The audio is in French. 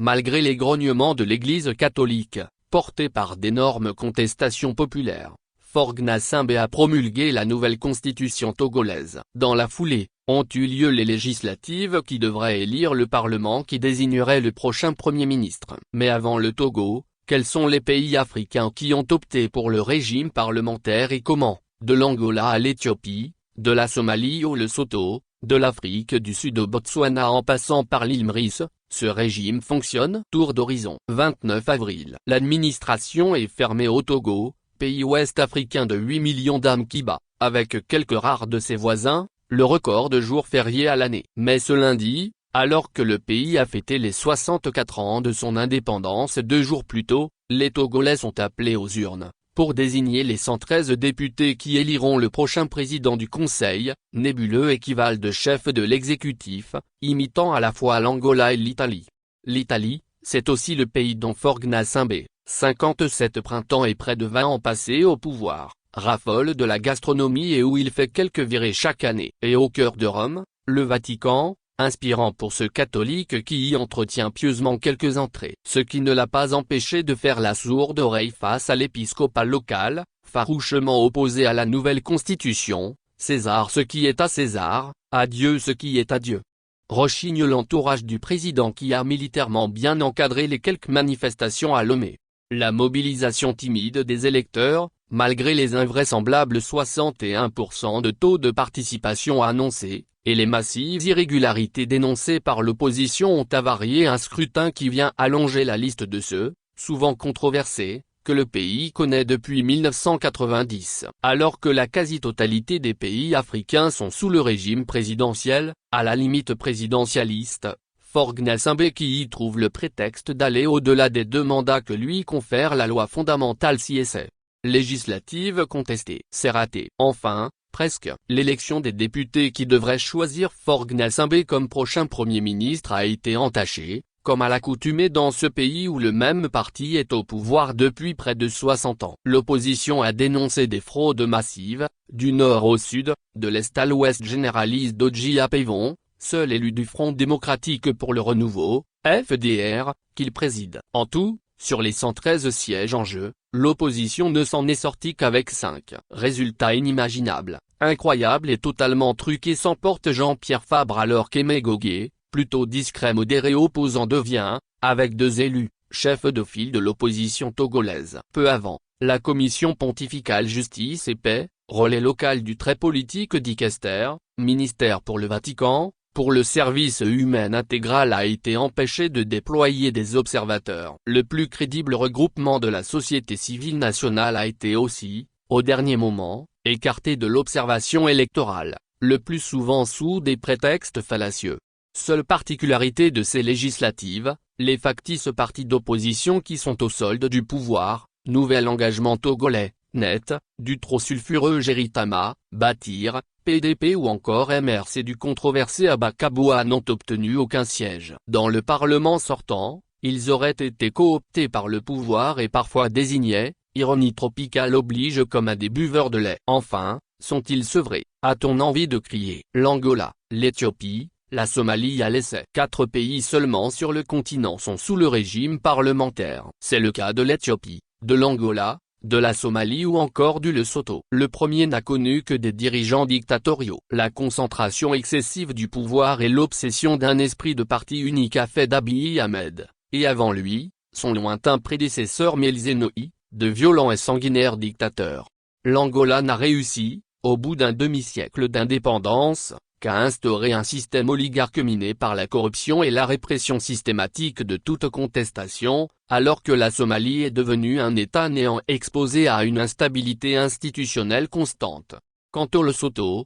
malgré les grognements de l'Église catholique, portés par d'énormes contestations populaires. Faure Gnassingbé a promulgué la nouvelle constitution togolaise. Dans la foulée, ont eu lieu les législatives qui devraient élire le Parlement qui désignerait le prochain Premier ministre. Mais avant le Togo, quels sont les pays africains qui ont opté pour le régime parlementaire et comment? De l'Angola à l'Éthiopie, de la Somalie au Lesotho, de l'Afrique du Sud au Botswana en passant par l'île Maurice, ce régime fonctionne. Tour d'horizon. 29 avril. L'administration est fermée au Togo, pays ouest africain de 8 millions d'âmes qui bat, avec quelques rares de ses voisins, le record de jours fériés à l'année. Mais ce lundi, alors que le pays a fêté les 64 ans de son indépendance 2 jours plus tôt, les Togolais sont appelés aux urnes, pour désigner les 113 députés qui éliront le prochain président du Conseil, nébuleux équivalent de chef de l'exécutif, imitant à la fois l'Angola et l'Italie. L'Italie, c'est aussi le pays dont Faure Gnassingbé, 57 printemps et près de 20 ans passés au pouvoir, raffole de la gastronomie et où il fait quelques virées chaque année. Et au cœur de Rome, le Vatican, inspirant pour ce catholique qui y entretient pieusement quelques entrées. Ce qui ne l'a pas empêché de faire la sourde oreille face à l'épiscopat local, farouchement opposé à la nouvelle constitution, César ce qui est à César, à Dieu ce qui est à Dieu. Rechigne l'entourage du président qui a militairement bien encadré les quelques manifestations à Lomé. La mobilisation timide des électeurs, malgré les invraisemblables 61% de taux de participation annoncés, et les massives irrégularités dénoncées par l'opposition ont avarié un scrutin qui vient allonger la liste de ceux, souvent controversés, que le pays connaît depuis 1990. Alors que la quasi-totalité des pays africains sont sous le régime présidentiel, à la limite présidentialiste, Faure Gnassingbé qui y trouve le prétexte d'aller au-delà des 2 mandats que lui confère la loi fondamentale si essaie. Législative contestée. C'est raté. Enfin, presque. L'élection des députés qui devraient choisir Faure Gnassingbé comme prochain Premier ministre a été entachée, comme à l'accoutumée dans ce pays où le même parti est au pouvoir depuis près de 60 ans. L'opposition a dénoncé des fraudes massives, du nord au sud, de l'est à l'ouest généralise Dodji Apevon, seul élu du Front démocratique pour le renouveau, FDR, qu'il préside. En tout, sur les 113 sièges en jeu, l'opposition ne s'en est sortie qu'avec 5. Résultat inimaginable, incroyable et totalement truqué s'emporte Jean-Pierre Fabre alors qu'Aimé Goguet, plutôt discret modéré opposant devient, avec 2 élus, chef de file de l'opposition togolaise. Peu avant, la commission pontificale Justice et Paix, relais local du très politique Dicaster, ministère pour le Vatican, pour le service humain intégral a été empêché de déployer des observateurs. Le plus crédible regroupement de la société civile nationale a été aussi, au dernier moment, écarté de l'observation électorale, le plus souvent sous des prétextes fallacieux. Seule particularité de ces législatives, les factices partis d'opposition qui sont au solde du pouvoir, nouvel engagement togolais, net, du trop sulfureux Géritama, Bâtir, PDP ou encore MRC du controversé Abakaboua n'ont obtenu aucun siège. Dans le Parlement sortant, ils auraient été cooptés par le pouvoir et parfois désignés, ironie tropicale oblige comme à des buveurs de lait. Enfin, sont-ils sevrés? A-t-on envie de crier? L'Angola, l'Éthiopie, la Somalie à l'essai. 4 pays seulement sur le continent sont sous le régime parlementaire. C'est le cas de l'Éthiopie, de l'Angola, de la Somalie ou encore du Lesotho. Le premier n'a connu que des dirigeants dictatoriaux. La concentration excessive du pouvoir et l'obsession d'un esprit de parti unique a fait d'Abiy Ahmed, et avant lui, son lointain prédécesseur Meles Zenawi, de violents et sanguinaires dictateurs. L'Angola n'a réussi, au bout d'un demi-siècle d'indépendance, qu'à instaurer un système oligarque miné par la corruption et la répression systématique de toute contestation, alors que la Somalie est devenue un État néant exposé à une instabilité institutionnelle constante. Quant au Lesotho,